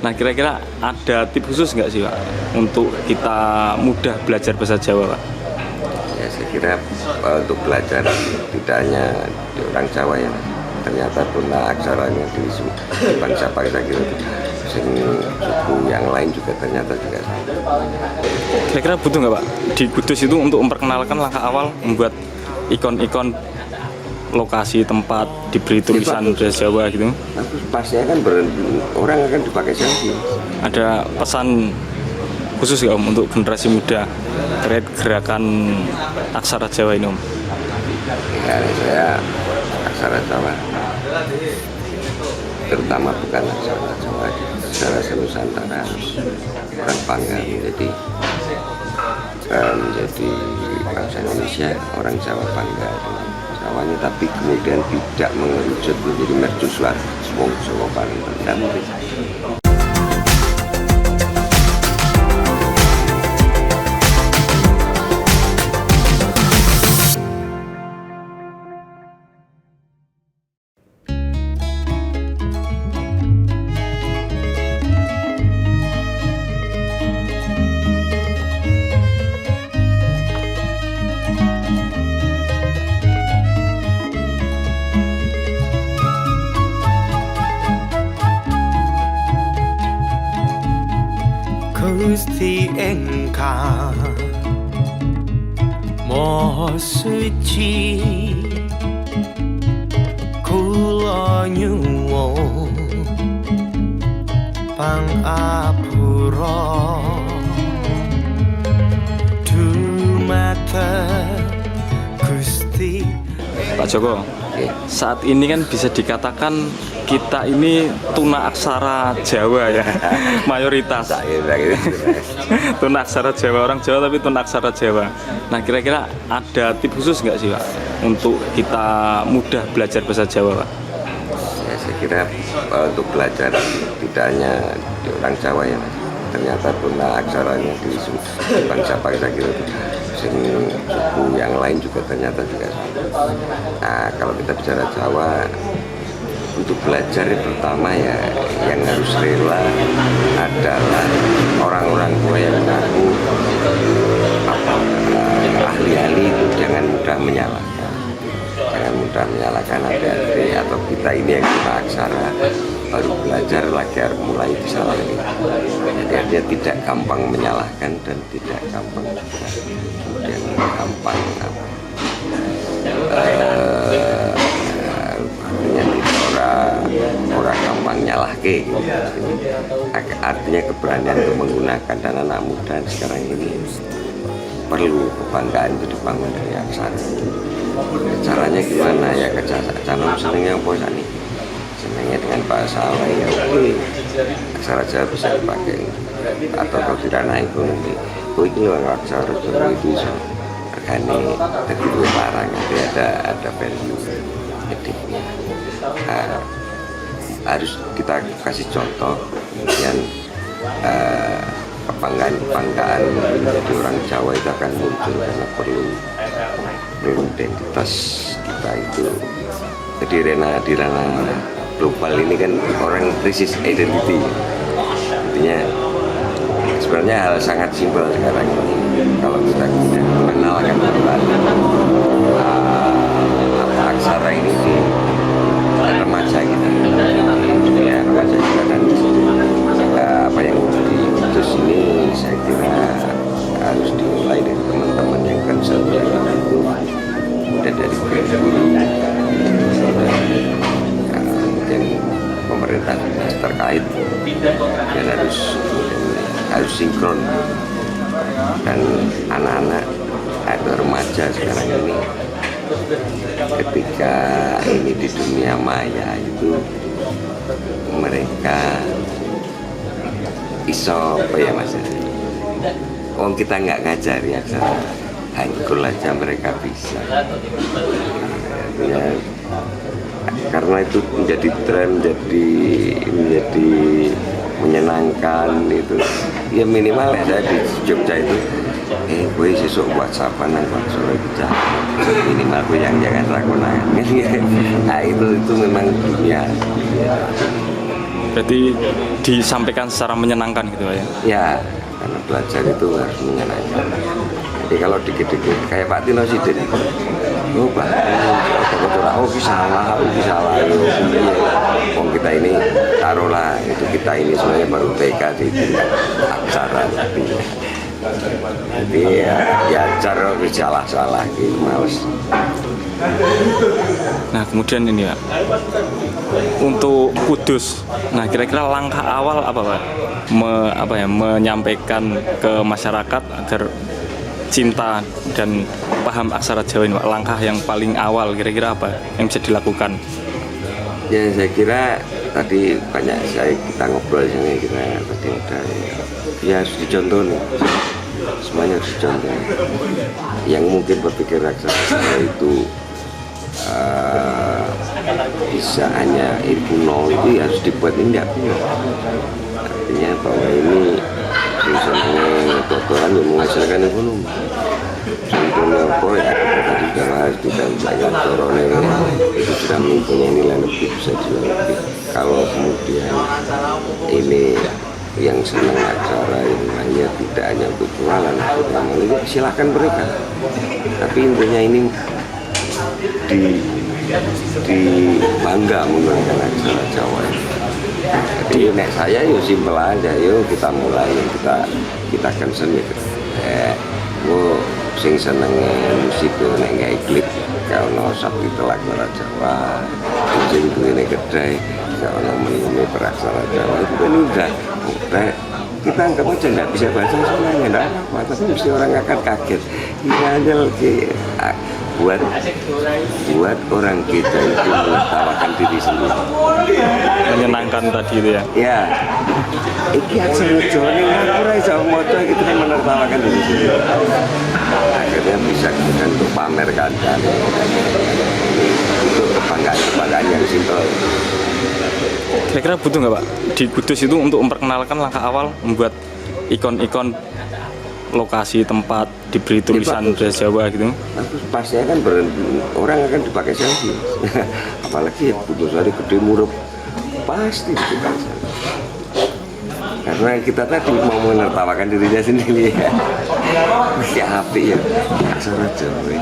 Nah, kira-kira ada tips khusus nggak sih Pak untuk kita mudah belajar bahasa Jawa Pak? Ya saya kira untuk belajar tidak hanya di orang Jawa ya, ternyata tuna aksaranya di bangsa saya kira suku yang lain juga ternyata juga sama. Kira-kira butuh nggak Pak di Kudus itu untuk memperkenalkan langkah awal membuat ikon-ikon lokasi tempat diberi tulisan bahasa Jawa gitu? Pastinya kan orang akan dipakai selfie. Ada pesan khusus nggak Om untuk generasi muda terkait gerakan aksara Jawa ini Om? Ya, saya aksara Jawa terutama bukan aksara Jawa, aksara Nusantara harus orang bangga menjadi bangsa Indonesia, orang Jawa bangga dengan Jawanya, tapi kemudian tidak mengerucut menjadi mercusuar wong Jawa paling rendah. Gusti engkang Maha Suci, kula nyuwun pangapura dumateng Gusti. Pak Joko, saat ini kan bisa dikatakan kita ini tuna aksara Jawa ya, mayoritas. Tuna aksara Jawa, orang Jawa tapi tuna aksara Jawa. Nah, kira-kira ada tips khusus nggak sih Pak untuk kita mudah belajar bahasa Jawa Pak? Ya, saya kira untuk belajar tidak hanya di orang Jawa ya, ternyata tuna aksaranya di bangsa saya kira suku yang lain juga ternyata juga sama. Nah, kalau kita bicara Jawa, untuk belajar pertama ya yang harus rela adalah orang-orang tua yang mengaku ahli-ahli itu jangan mudah menyalahkan adik-adik atau kita ini yang tuna aksara baru belajar lagi harus mulai disalahin. Jadi dia tidak gampang menyalahkan dan tidak gampang juga kemudian gampang orang gampang nyalahke gitu. Artinya keberanian untuk menggunakan dan anak muda sekarang ini perlu kebanggaan itu dibangun dari aksara. Caranya gimana ya, cara senengnya apa nih? Senengnya dengan bahasa lain ya aksara Jawa bisa dipakai, atau kalau tidak naik nanti ini loh aksara Jawa itu bisa regane jadi duit larang, nanti ada value editnya. Harus kita kasih contoh, kemudian kebanggaan menjadi orang Jawa itu akan muncul karena perlu identitas kita itu. Jadi di ranah global ini kan orang krisis identity, intinya sebenarnya hal sangat simpel sekarang ini kalau kita kemudian mengenalkan kembali aksara ini di remaja kita, ya remaja kita, dan apa yang di Kudus ini saya kira harus dimulai dari teman-teman yang concern itu, kemudian dari guru, mungkin pemerintah terkait, dan harus sinkron, dan anak-anak atau remaja sekarang ini ketika ini di dunia maya itu mereka iso apa ya mas, kita nggak ngajari aksara hangul aja mereka bisa ya, karena itu menjadi tren, menjadi menyenangkan itu ya. Minimal ada di Jogja itu gue sesuk WhatsAppan nang Solo kita minimal gue yang jangan ragunan. Nah itu memang dunia. Berarti disampaikan secara menyenangkan gitu Pak ya. Ya, karena belajar itu harus menyenangkan. Jadi kalau dikit-dikit kayak Pak Tino Sidin, oh Pak, oh salah, Wong kita ini taruhlah itu kita ini sebenarnya baru TK di tingkat aksara, jadi ya cara salah gitu, males. Nah kemudian ini Pak, untuk Kudus, nah kira-kira langkah awal apa Pak? Menyampaikan ke masyarakat agar cinta dan paham aksara Jawa ini Pak, langkah yang paling awal kira-kira apa yang bisa dilakukan? Ya saya kira tadi banyak kita ngobrol di sini, kita tadi udah ya harus dicontoh nih. Semuanya harus dicontoh. Yang mungkin berpikir aksara itu bisa hanya kuno itu ya harus dibuat indah. Artinya bahwa ini misalnya doktoran yang menghasilkan ekonomi. Contohnya apa ya, tadi sudah bahas di dalam banyak corona itu sudah mempunyai nilai lebih, bisa jual lebih. Kalau kemudian ini yang senang acara yang hanya tidak hanya untuk jualan, itu silahkan mereka. Tapi intinya ini di bangga menggunakan aksara Jawa. Jadi nek saya yuk simpel aja, yuk kita mulai, kita concern ya. Sing seneng musik nek gawe klip kalau subtitle aksara Jawa, sing duwene kedai kalau menilai beraksara Jawa itu kan udah kita anggap aja nggak bisa bahasa sebenarnya enggak apa, tapi mesti orang akan kaget. Ini aja buat orang kita itu menertawakan diri sendiri, Menyenangkan tadi itu ya. ya iki aksara Jawa ini ora iso maca gitu, menertawakan diri sendiri, akhirnya bisa kemudian untuk pamerkan kan. Itu kebanggaan yang simpel. Kira-kira butuh nggak Pak di Kudus itu untuk memperkenalkan langkah awal membuat ikon-ikon lokasi tempat diberi tulisan bahasa Jawa gitu? Pasti akan orang akan dipakai selfie. Apalagi Kudus hari gede murup pasti dipakai. Karena kita tadi mau menertawakan dirinya sendiri ya. Ya api ya, aksara Jawa.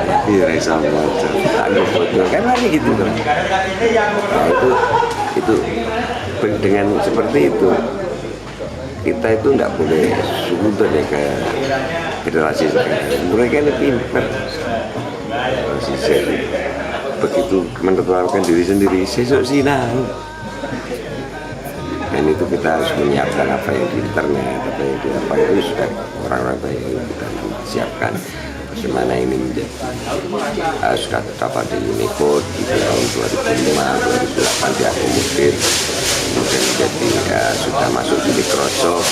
Tapi rasa maca, tak foto kan lagi gitu kan. Nah itu dengan seperti itu kita itu tidak boleh sudut ya ke generasi sekarang. Mereka ini pintar. Begitu menertawakan diri sendiri, sesuk sinau. Dan itu kita harus menyiapkan apa yang di internet, apa yang di apa itu sudah orang-orang baik kita siapkan. Bagaimana ini menjadi sudah terdapat di Unicode di tahun 2005, 2008 diakomodir, kemudian menjadi sudah masuk di Microsoft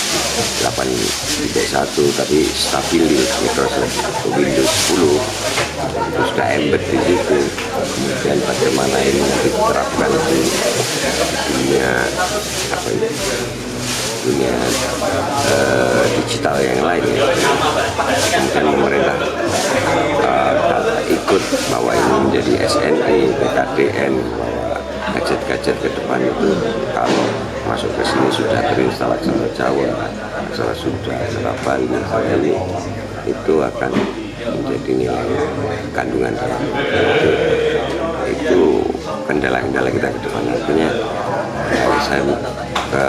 8.1 tapi stabil di Microsoft Windows 10 itu sudah embed di situ. Kemudian bagaimana ini diterapkan di dunia apa itu, dunia digital yang lain ya. Kemudian pemerintah ikut bahwa ini menjadi SNI, PKDN, bahwa gadget-gadget ke depan itu kalau masuk ke sini sudah terinstal aksara Jawa, aksara Sunda, aksara Bali, aksara ini itu akan menjadi nilai kandungan dalam itu kendala-kendala kita ke depan. Artinya saya ke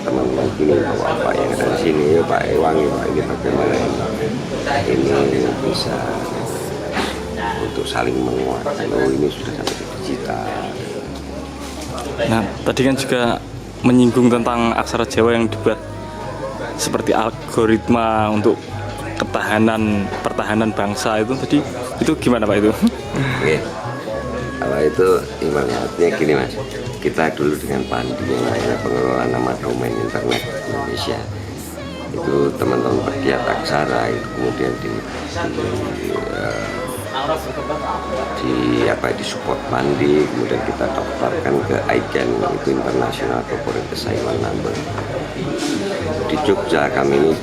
teman-teman gini bahwa Pak yang ada di sini, Pak Ewangi, Pak ini bagaimana ini bisa untuk saling menguatkan. Oh ini sudah sampai ke digital. Nah tadi kan juga menyinggung tentang aksara Jawa yang dibuat seperti algoritma untuk pertahanan bangsa itu tadi, itu gimana Pak itu? Oke. Kalau itu ibaratnya gini Mas, kita dulu dengan Pandi yang namanya pengelola nama domain internet Indonesia itu teman-teman pegiat aksara itu kemudian di support Pandi, kemudian kita daftarkan ke ICANN itu International Corporate Assignment Number di Jogja. Kami ini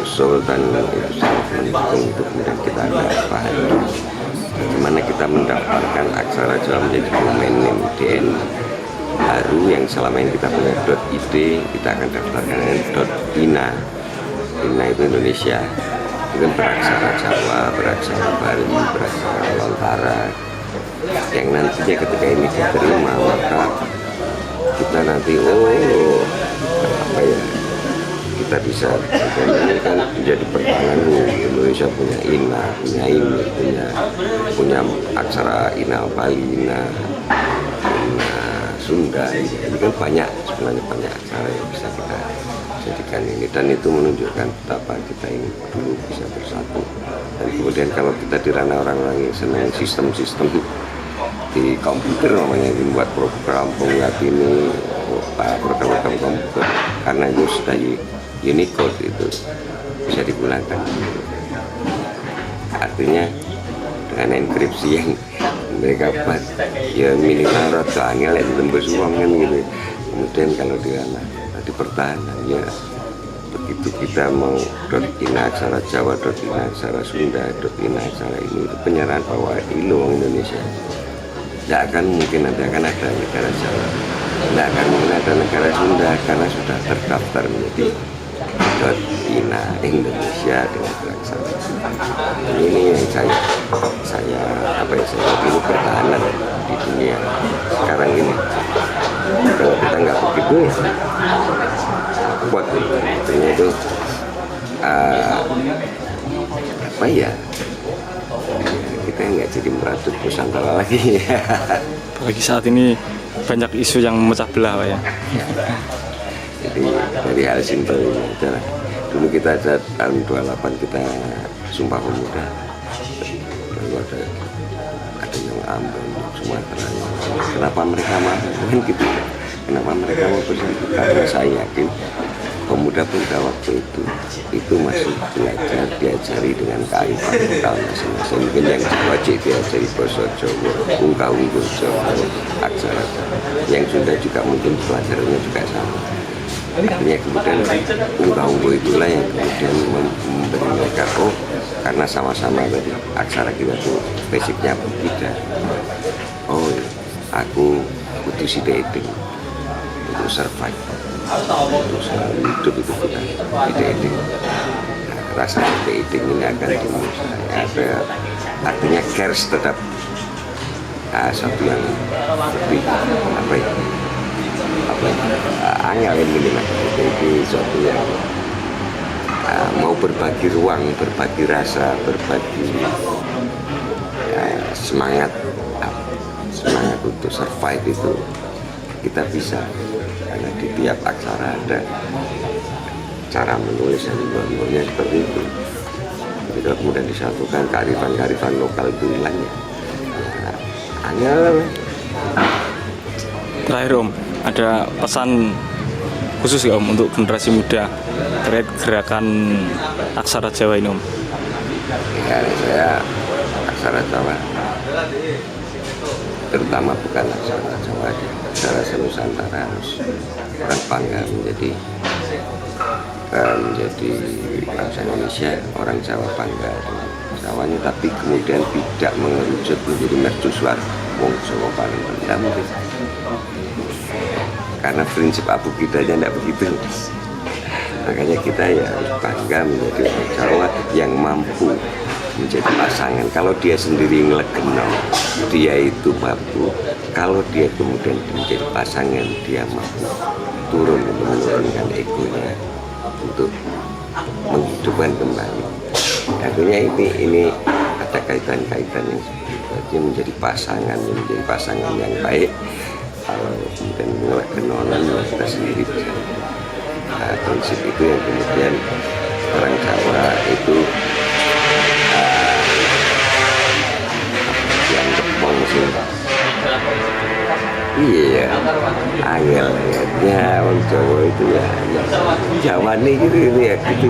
Sultan itu sangat mendukung itu, kemudian kita ada bahan bagaimana kita mendaftarkan aksara Jawa menjadi domain name DN. Nah, baru yang selama ini kita punya .id, kita akan daftarkan dengan .ina. Ina itu Indonesia, itu kan beraksara Jawa, beraksara Bali, beraksara Lontara, yang nantinya ketika ini diterima maka kita nanti apa ya, kita bisa, ini kan menjadi pertahanan. Indonesia punya ina, punya ini, punya aksara ina Bali, ina Sunda. Ini kan banyak, sebenarnya banyak aksara yang bisa kita jadikan ini, dan itu menunjukkan betapa kita ini dulu bisa bersatu. Dan kemudian kalau kita di ranah orang-orang yang senang sistem-sistem di komputer, namanya membuat program penguat ini, program-program komputer, karena itu sudah Unicode, itu bisa digunakan. Artinya dengan enkripsi yang mereka buat, ya minimal rada angel yang tembus uang kan gitu. Kemudian kalau di pertahanan, ya begitu kita mau .ina aksara Jawa, .ina aksara Sunda, .ina aksara ini, itu penyerahan bahwa ilo Indonesia. Tidak akan mungkin nanti akan ada negara Jawa, tidak akan mungkin ada negara Sunda, karena sudah terdaftar menjadi .ina Indonesia dengan beraksara. Ini yang saya ini pertahanan di dunia sekarang ini. Kalau kita nggak begitu ya kuat, artinya itu apa ya, kita nggak jadi meratut Nusantara lagi. Apalagi saat ini banyak isu yang memecah belah, Pak ya. Jadi dari hal simpel ini aja lah. Dulu kita ada tahun 28 kita Sumpah Pemuda, lalu ada yang Ambon, Sumatera. Kenapa mereka mau kan gitu? Kenapa mereka mau bersatu? Karena saya yakin pemuda-pemuda waktu itu masih belajar, diajari dengan kearifan lokal masing-masing. Mungkin yang wajib diajari bahasa Jawa, ungkah-ungguh Jawa, aksara Jawa. Yang Sunda juga mungkin pelajarannya juga sama. Artinya kemudian ungkah-ungguh itulah yang kemudian memberi mereka, karena sama-sama tadi aksara kita tuh basicnya berbeda. Aku butuh sidik-sidik untuk survive, untuk selalu hidup itu kita sidik-sidik. Rasa sidik-sidik ini akan dimulai. Artinya cares tetap satu yang lebih angel ini mas, itu suatu yang mau berbagi ruang, berbagi rasa, berbagi semangat untuk survive itu kita bisa, karena di tiap aksara ada cara menulis dan membuatnya seperti itu. Jadi kemudian disatukan kearifan lokal itu hilang ya, angel. Terakhir Om, ada pesan khusus nggak Om untuk generasi muda terkait gerakan aksara Jawa ini Om? Ya, saya aksara Jawa, terutama bukan aksara Jawa, aksara Nusantara, harus orang bangga menjadi bangsa Indonesia. Orang Jawa bangga dengan Jawanya, tapi kemudian tidak mengerucut menjadi mercusuar wong Jawa paling rendah mungkin. Karena prinsip abu kita aja tidak begitu. Makanya kita ya harus bangga menjadi orang Jawa yang mampu menjadi pasangan. Kalau dia sendiri ngelegeno, dia itu mampu. Kalau dia kemudian menjadi pasangan, dia mampu turun untuk menurunkan egonya, untuk menghidupkan kembali. Akhirnya ini ada kaitan-kaitan yang sebenarnya menjadi pasangan yang baik. Kalau kemudian ngelegenonan kita sendiri bisa. Prinsip itu yang kemudian orang Jawa itu yang kepong sih. Iya, angel ya. Orang Jawa itu ya Jawa nih gitu ya gitu.